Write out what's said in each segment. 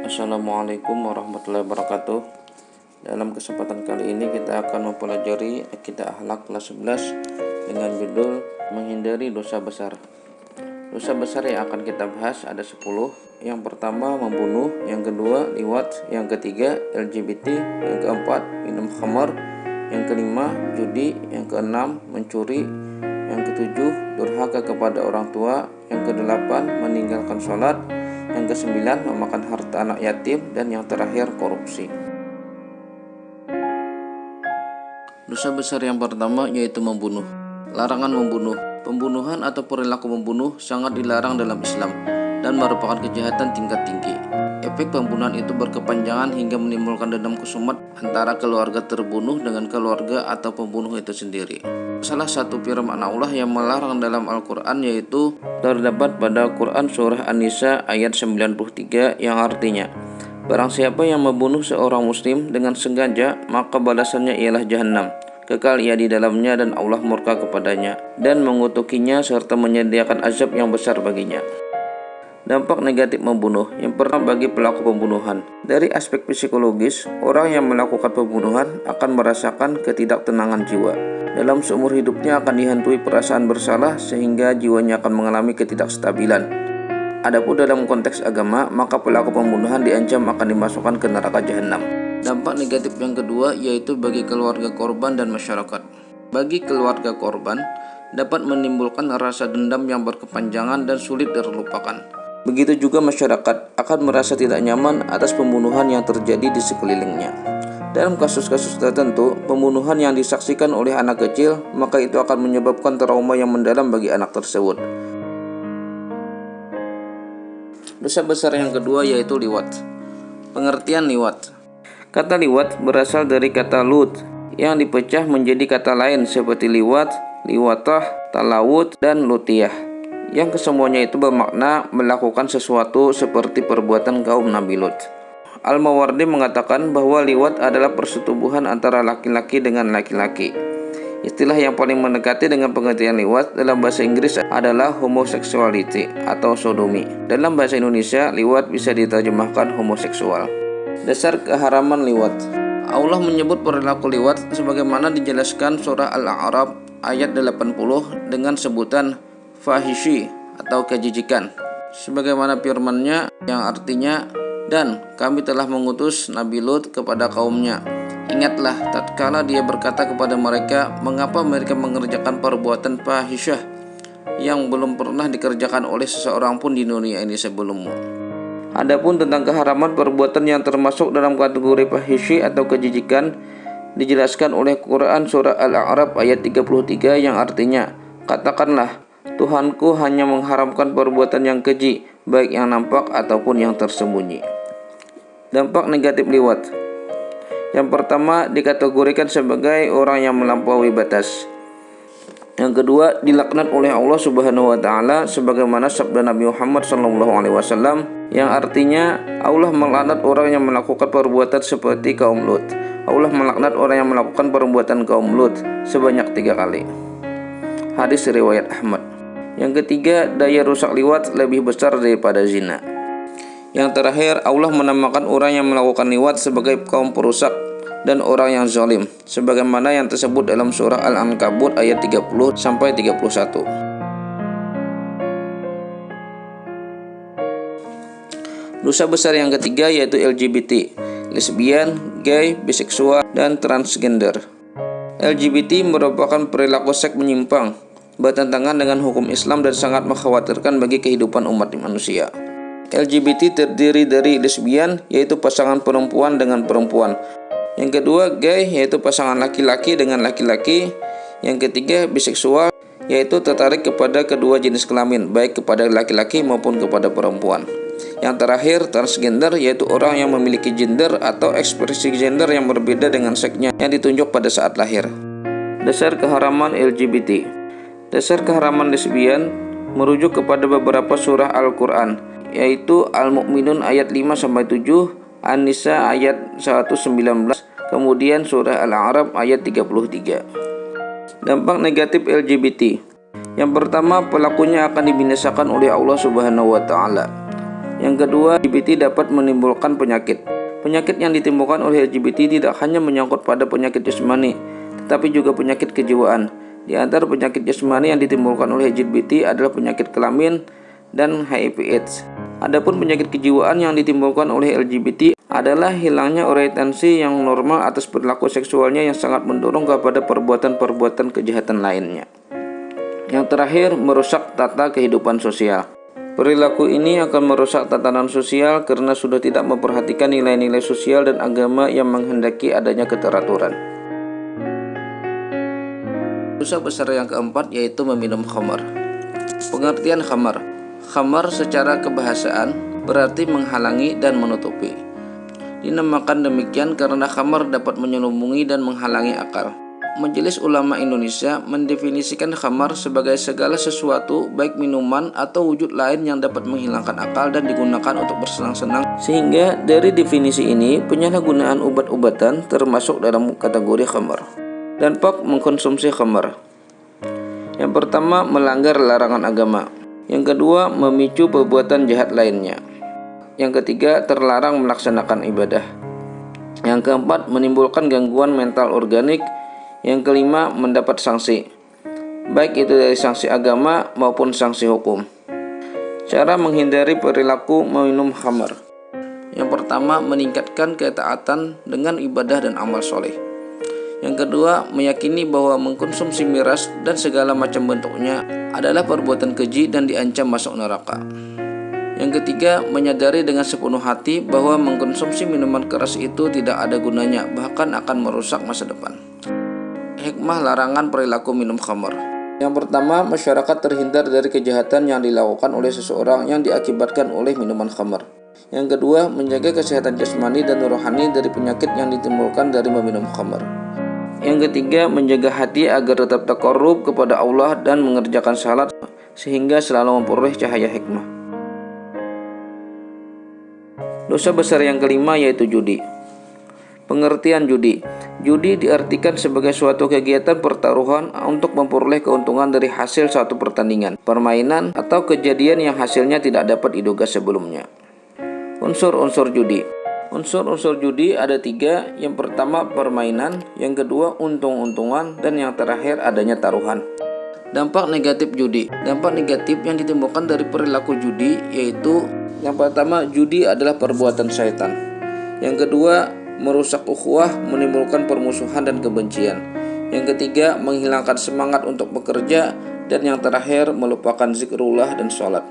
Assalamualaikum warahmatullahi wabarakatuh. Dalam kesempatan kali ini kita akan mempelajari Akidah Akhlak kelas 11 dengan judul Menghindari Dosa Besar. Dosa besar yang akan kita bahas ada 10. Yang pertama membunuh, yang kedua liwat, yang ketiga LGBT, yang keempat minum khamar, yang kelima judi, yang keenam mencuri, yang ketujuh durhaka kepada orang tua, yang kedelapan meninggalkan sholat, yang kesembilan memakan harta anak yatim, dan yang terakhir korupsi. Dosa besar yang pertama yaitu membunuh. Larangan membunuh. Pembunuhan atau perilaku membunuh sangat dilarang dalam Islam dan merupakan kejahatan tingkat tinggi. Efek pembunuhan itu berkepanjangan hingga menimbulkan dendam kusumat antara keluarga terbunuh dengan keluarga atau pembunuh itu sendiri. Salah satu firman Allah yang melarang dalam Al-Quran yaitu terdapat pada Quran surah An-Nisa ayat 93 yang artinya, barang siapa yang membunuh seorang muslim dengan sengaja maka balasannya ialah jahanam, kekal ia di dalamnya dan Allah murka kepadanya dan mengutukinya serta menyediakan azab yang besar baginya. Dampak negatif membunuh. Yang pertama bagi pelaku pembunuhan. Dari aspek psikologis, orang yang melakukan pembunuhan akan merasakan ketidaktenangan jiwa. Dalam seumur hidupnya akan dihantui perasaan bersalah sehingga jiwanya akan mengalami ketidakstabilan. Adapun dalam konteks agama, maka pelaku pembunuhan diancam akan dimasukkan ke neraka jahanam. Dampak negatif yang kedua yaitu bagi keluarga korban dan masyarakat. Bagi keluarga korban dapat menimbulkan rasa dendam yang berkepanjangan dan sulit terlupakan. Begitu juga masyarakat akan merasa tidak nyaman atas pembunuhan yang terjadi di sekelilingnya. Dalam kasus-kasus tertentu, pembunuhan yang disaksikan oleh anak kecil, maka itu akan menyebabkan trauma yang mendalam bagi anak tersebut. Dosa besar yang kedua yaitu liwat. Pengertian liwat. Kata liwat berasal dari kata lut yang dipecah menjadi kata lain seperti liwat, liwatah, talawut, dan lutiyah, yang kesemuanya itu bermakna melakukan sesuatu seperti perbuatan kaum Nabi Lut. Al-Mawardi mengatakan bahwa liwat adalah persetubuhan antara laki-laki dengan laki-laki. Istilah yang paling mendekati dengan pengertian liwat dalam bahasa Inggris adalah homosexuality atau sodomi. Dalam bahasa Indonesia, liwat bisa diterjemahkan homoseksual. Dasar keharaman liwat. Allah menyebut perilaku liwat sebagaimana dijelaskan surah Al-A'raf ayat 80 dengan sebutan fahishi atau kejijikan, sebagaimana firman-Nya yang artinya, dan kami telah mengutus Nabi Lut kepada kaumnya. Ingatlah tatkala dia berkata kepada mereka, mengapa mereka mengerjakan perbuatan fahisyah yang belum pernah dikerjakan oleh seseorang pun di dunia ini sebelummu. Adapun tentang keharaman perbuatan yang termasuk dalam kategori fahishi atau kejijikan dijelaskan oleh Quran surah Al-A'raf ayat 33 yang artinya, katakanlah, Tuhanku hanya mengharamkan perbuatan yang keji, baik yang nampak ataupun yang tersembunyi. Dampak negatif liwat. Yang pertama dikategorikan sebagai orang yang melampaui batas. Yang kedua dilaknat oleh Allah Subhanahu wa taala sebagaimana sabda Nabi Muhammad SAW yang artinya Allah melaknat orang yang melakukan perbuatan seperti kaum Lut. Allah melaknat orang yang melakukan perbuatan kaum Lut sebanyak 3 kali. Hadis riwayat Ahmad. Yang ketiga, daya rusak liwat lebih besar daripada zina. Yang terakhir, Allah menamakan orang yang melakukan liwat sebagai kaum perusak dan orang yang zalim, sebagaimana yang tersebut dalam surah Al-Ankabut ayat 30 sampai 31. Dosa besar yang ketiga yaitu LGBT, lesbian, gay, biseksual, dan transgender. LGBT merupakan perilaku seks menyimpang, bertentangan dengan hukum Islam dan sangat mengkhawatirkan bagi kehidupan umat manusia. LGBT terdiri dari lesbian, yaitu pasangan perempuan dengan perempuan. Yang kedua, gay, yaitu pasangan laki-laki dengan laki-laki. Yang ketiga, biseksual, yaitu tertarik kepada kedua jenis kelamin, baik kepada laki-laki maupun kepada perempuan. Yang terakhir, transgender, yaitu orang yang memiliki gender atau ekspresi gender yang berbeda dengan seksnya yang ditunjuk pada saat lahir. Dasar keharaman LGBT. Dasar keharaman lesbian merujuk kepada beberapa surah Al-Quran, yaitu Al-Mu'minun ayat 5-7, An-Nisa ayat 119, kemudian surah Al-A'raf ayat 33. Dampak negatif LGBT. Yang pertama, pelakunya akan dibinasakan oleh Allah Subhanahu wa taala. Yang kedua, LGBT dapat menimbulkan penyakit. Penyakit yang ditimbulkan oleh LGBT tidak hanya menyangkut pada penyakit jasmani, tetapi juga penyakit kejiwaan. Di antara penyakit jasmani yang ditimbulkan oleh LGBT adalah penyakit kelamin dan HIV/AIDS. Adapun penyakit kejiwaan yang ditimbulkan oleh LGBT adalah hilangnya orientasi yang normal atas perilaku seksualnya yang sangat mendorong kepada perbuatan-perbuatan kejahatan lainnya. Yang terakhir, merusak tata kehidupan sosial. Perilaku ini akan merusak tatanan sosial karena sudah tidak memperhatikan nilai-nilai sosial dan agama yang menghendaki adanya keteraturan. Dosa besar yang keempat yaitu meminum khamar. Pengertian khamar. Khamar secara kebahasaan berarti menghalangi dan menutupi. Dinamakan demikian karena khamar dapat menyelubungi dan menghalangi akal. Majelis Ulama Indonesia mendefinisikan khamar sebagai segala sesuatu baik minuman atau wujud lain yang dapat menghilangkan akal dan digunakan untuk bersenang-senang. Sehingga dari definisi ini penyalahgunaan obat-obatan termasuk dalam kategori khamar. Dampak mengkonsumsi khamar. Yang pertama, melanggar larangan agama. Yang kedua, memicu perbuatan jahat lainnya. Yang ketiga, terlarang melaksanakan ibadah. Yang keempat, menimbulkan gangguan mental organik. Yang kelima, mendapat sanksi, baik itu dari sanksi agama maupun sanksi hukum. Cara menghindari perilaku meminum khamar. Yang pertama, meningkatkan ketaatan dengan ibadah dan amal soleh. Yang kedua, meyakini bahwa mengkonsumsi miras dan segala macam bentuknya adalah perbuatan keji dan diancam masuk neraka. Yang ketiga, menyadari dengan sepenuh hati bahwa mengkonsumsi minuman keras itu tidak ada gunanya, bahkan akan merusak masa depan. Hikmah larangan perilaku minum khamar. Yang pertama, masyarakat terhindar dari kejahatan yang dilakukan oleh seseorang yang diakibatkan oleh minuman khamar. Yang kedua, menjaga kesehatan jasmani dan rohani dari penyakit yang ditimbulkan dari meminum khamar. Yang ketiga, menjaga hati agar tetap taqarrub kepada Allah dan mengerjakan salat sehingga selalu memperoleh cahaya hikmah. Dosa besar yang kelima yaitu judi. Pengertian judi. Judi diartikan sebagai suatu kegiatan pertaruhan untuk memperoleh keuntungan dari hasil suatu pertandingan, permainan, atau kejadian yang hasilnya tidak dapat diduga sebelumnya. Unsur-unsur judi. Unsur-unsur judi ada 3. Yang pertama, permainan. Yang kedua, untung-untungan. Dan yang terakhir, adanya taruhan. Dampak negatif judi. Dampak negatif yang ditimbulkan dari perilaku judi yaitu yang pertama, judi adalah perbuatan syaitan. Yang kedua, merusak ukhuwah, menimbulkan permusuhan dan kebencian. Yang ketiga, menghilangkan semangat untuk bekerja. Dan yang terakhir, melupakan zikrullah dan sholat.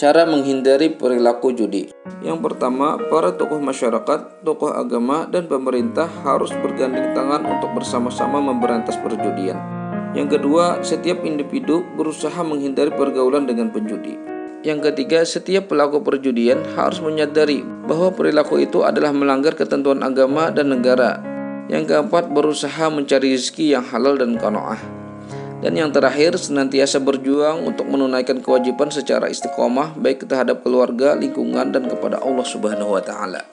Cara menghindari perilaku judi. Yang pertama, para tokoh masyarakat, tokoh agama, dan pemerintah harus bergandeng tangan untuk bersama-sama memberantas perjudian. Yang kedua, setiap individu berusaha menghindari pergaulan dengan penjudi. Yang ketiga, setiap pelaku perjudian harus menyadari bahwa perilaku itu adalah melanggar ketentuan agama dan negara. Yang keempat, berusaha mencari rezeki yang halal dan qanaah. Dan yang terakhir, senantiasa berjuang untuk menunaikan kewajiban secara istiqomah baik terhadap keluarga, lingkungan, dan kepada Allah Subhanahu wa Ta'ala.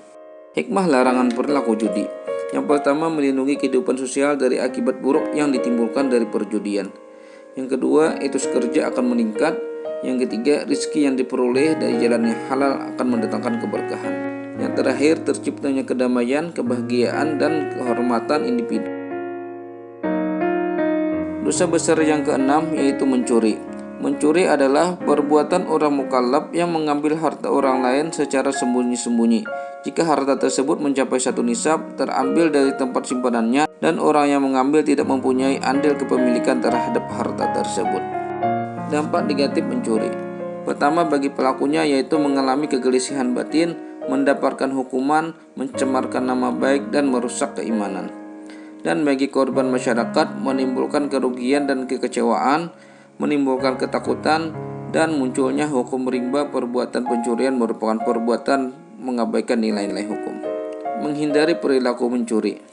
Hikmah larangan perilaku judi. Yang pertama, melindungi kehidupan sosial dari akibat buruk yang ditimbulkan dari perjudian. Yang kedua, etos kerja akan meningkat. Yang ketiga, rezeki yang diperoleh dari jalan yang halal akan mendatangkan keberkahan. Yang terakhir, terciptanya kedamaian, kebahagiaan, dan kehormatan individu. Dosa besar yang keenam yaitu mencuri. Mencuri adalah perbuatan orang mukallaf yang mengambil harta orang lain secara sembunyi-sembunyi. Jika harta tersebut mencapai satu nisab, terambil dari tempat simpanannya, dan orang yang mengambil tidak mempunyai andil kepemilikan terhadap harta tersebut. Dampak negatif mencuri. Pertama, bagi pelakunya yaitu mengalami kegelisihan batin, mendapatkan hukuman, mencemarkan nama baik, dan merusak keimanan. Dan bagi korban masyarakat, menimbulkan kerugian dan kekecewaan, menimbulkan ketakutan, dan munculnya hukum rimba. Perbuatan pencurian merupakan perbuatan mengabaikan nilai-nilai hukum. Menghindari perilaku mencuri.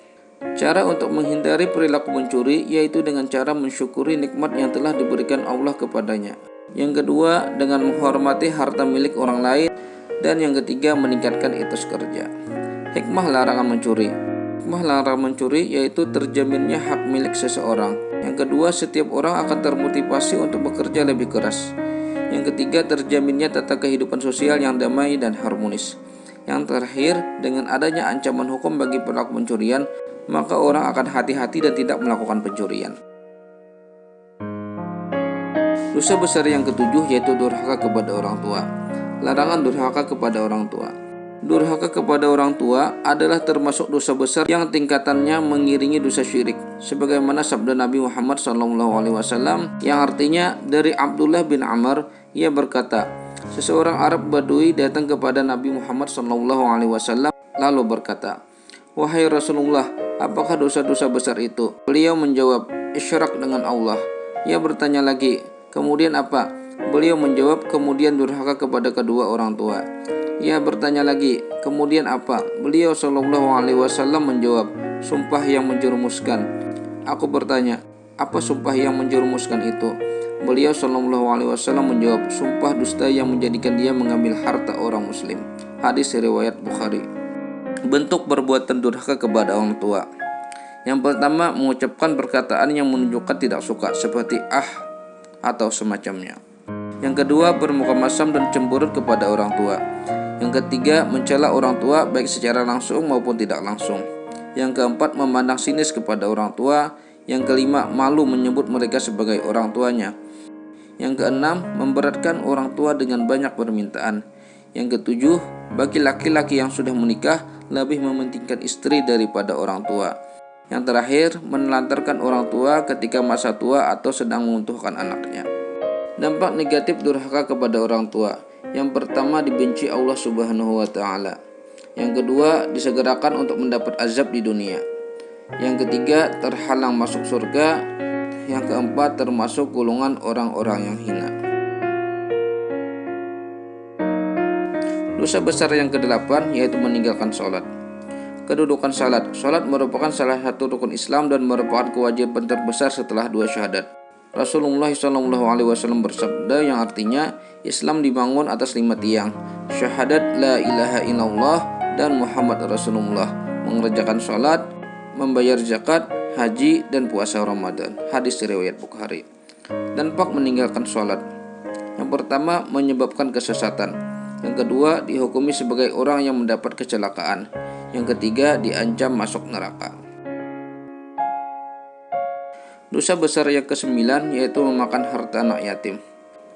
Cara untuk menghindari perilaku mencuri yaitu dengan cara mensyukuri nikmat yang telah diberikan Allah kepadanya. Yang kedua, dengan menghormati harta milik orang lain. Dan yang ketiga, meningkatkan etos kerja. Hikmah larangan mencuri. Hikmah larangan mencuri yaitu terjaminnya hak milik seseorang. Yang kedua, setiap orang akan termotivasi untuk bekerja lebih keras. Yang ketiga, terjaminnya tata kehidupan sosial yang damai dan harmonis. Yang terakhir, dengan adanya ancaman hukum bagi pelaku pencurian, maka orang akan hati-hati dan tidak melakukan pencurian. Dosa besar yang ketujuh yaitu durhaka kepada orang tua. Larangan durhaka kepada orang tua. Durhaka kepada orang tua adalah termasuk dosa besar yang tingkatannya mengiringi dosa syirik, sebagaimana sabda Nabi Muhammad SAW yang artinya dari Abdullah bin Amr, ia berkata, seseorang Arab Badui datang kepada Nabi Muhammad SAW lalu berkata, "Wahai Rasulullah, apakah dosa-dosa besar itu?" Beliau menjawab, "Isyrak dengan Allah." Ia bertanya lagi, "Kemudian apa?" Beliau menjawab, "Kemudian durhaka kepada kedua orang tua." Ia bertanya lagi, "Kemudian apa?" Beliau SAW menjawab, "Sumpah yang menjerumuskan." Aku bertanya, "Apa sumpah yang menjerumuskan itu?" Beliau SAW menjawab, "Sumpah dusta yang menjadikan dia mengambil harta orang muslim." Hadis riwayat Bukhari. Bentuk perbuatan durhaka kepada orang tua. Yang pertama, mengucapkan perkataan yang menunjukkan tidak suka, seperti atau semacamnya. Yang kedua, bermuka masam dan cemburut kepada orang tua. Yang ketiga, mencela orang tua baik secara langsung maupun tidak langsung. Yang keempat, memandang sinis kepada orang tua. Yang kelima, malu menyebut mereka sebagai orang tuanya. Yang keenam, memberatkan orang tua dengan banyak permintaan. Yang ketujuh, bagi laki-laki yang sudah menikah lebih mementingkan istri daripada orang tua. Yang terakhir, menelantarkan orang tua ketika masa tua atau sedang membutuhkan anaknya. Dampak negatif durhaka kepada orang tua. Yang pertama, dibenci Allah Subhanahu wa taala. Yang kedua, disegerakan untuk mendapat azab di dunia. Yang ketiga, terhalang masuk surga. Yang keempat, termasuk golongan orang-orang yang hina. Dosa besar yang kedelapan yaitu meninggalkan sholat. Kedudukan salat. Salat merupakan salah satu rukun Islam dan merupakan kewajiban terbesar setelah dua syahadat. Rasulullah SAW bersabda yang artinya Islam dibangun atas 5 tiang: syahadat la ilaha illallah dan Muhammad Rasulullah, mengerjakan salat, membayar zakat, haji, dan puasa Ramadan. Hadis riwayat Bukhari. Dampak meninggalkan salat. Yang pertama, menyebabkan kesesatan. Yang kedua, dihukumi sebagai orang yang mendapat kecelakaan. Yang ketiga, diancam masuk neraka. Dosa besar yang ke-9 yaitu memakan harta anak yatim.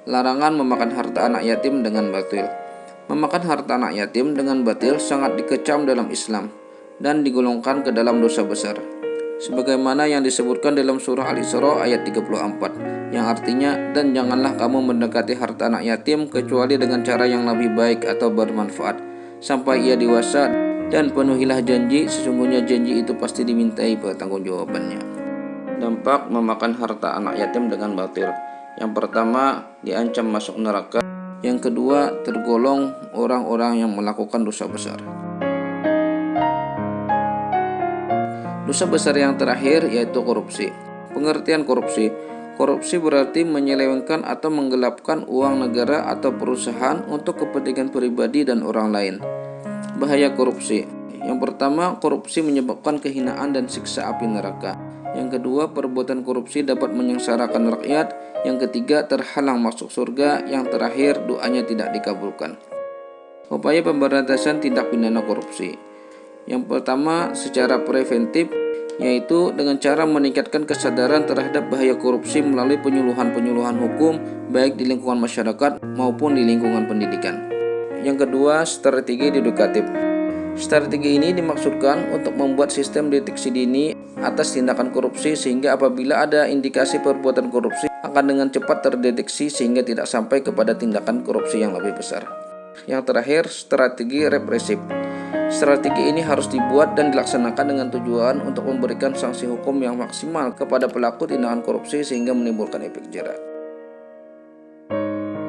Larangan memakan harta anak yatim dengan batil. Memakan harta anak yatim dengan batil sangat dikecam dalam Islam dan digolongkan ke dalam dosa besar, sebagaimana yang disebutkan dalam surah Al-Isra ayat 34, yang artinya, "Dan janganlah kamu mendekati harta anak yatim kecuali dengan cara yang lebih baik atau bermanfaat sampai ia dewasa, dan penuhilah janji, sesungguhnya janji itu pasti dimintai pertanggungjawabannya." Dampak memakan harta anak yatim dengan batil. Yang pertama, diancam masuk neraka. Yang kedua, tergolong orang-orang yang melakukan dosa besar. Dosa besar yang terakhir yaitu korupsi. Pengertian korupsi. Korupsi berarti menyelewengkan atau menggelapkan uang negara atau perusahaan untuk kepentingan pribadi dan orang lain. Bahaya korupsi. Yang pertama, korupsi menyebabkan kehinaan dan siksa api neraka. Yang kedua, perbuatan korupsi dapat menyengsarakan rakyat. Yang ketiga, terhalang masuk surga. Yang terakhir, doanya tidak dikabulkan. Upaya pemberantasan tindak pidana korupsi. Yang pertama, secara preventif, yaitu dengan cara meningkatkan kesadaran terhadap bahaya korupsi melalui penyuluhan-penyuluhan hukum baik di lingkungan masyarakat maupun di lingkungan pendidikan. Yang kedua, strategi edukatif. Strategi ini dimaksudkan untuk membuat sistem deteksi dini atas tindakan korupsi sehingga apabila ada indikasi perbuatan korupsi akan dengan cepat terdeteksi sehingga tidak sampai kepada tindakan korupsi yang lebih besar. Yang terakhir, strategi represif. Strategi ini harus dibuat dan dilaksanakan dengan tujuan untuk memberikan sanksi hukum yang maksimal kepada pelaku tindakan korupsi sehingga menimbulkan efek jera.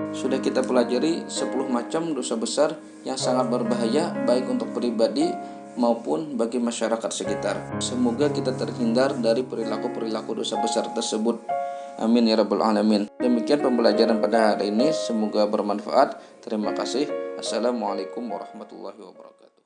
Sudah kita pelajari 10 macam dosa besar yang sangat berbahaya baik untuk pribadi maupun bagi masyarakat sekitar. Semoga kita terhindar dari perilaku-perilaku dosa besar tersebut. Amin ya rabbal alamin. Demikian pembelajaran pada hari ini, semoga bermanfaat. Terima kasih. Assalamualaikum warahmatullahi wabarakatuh.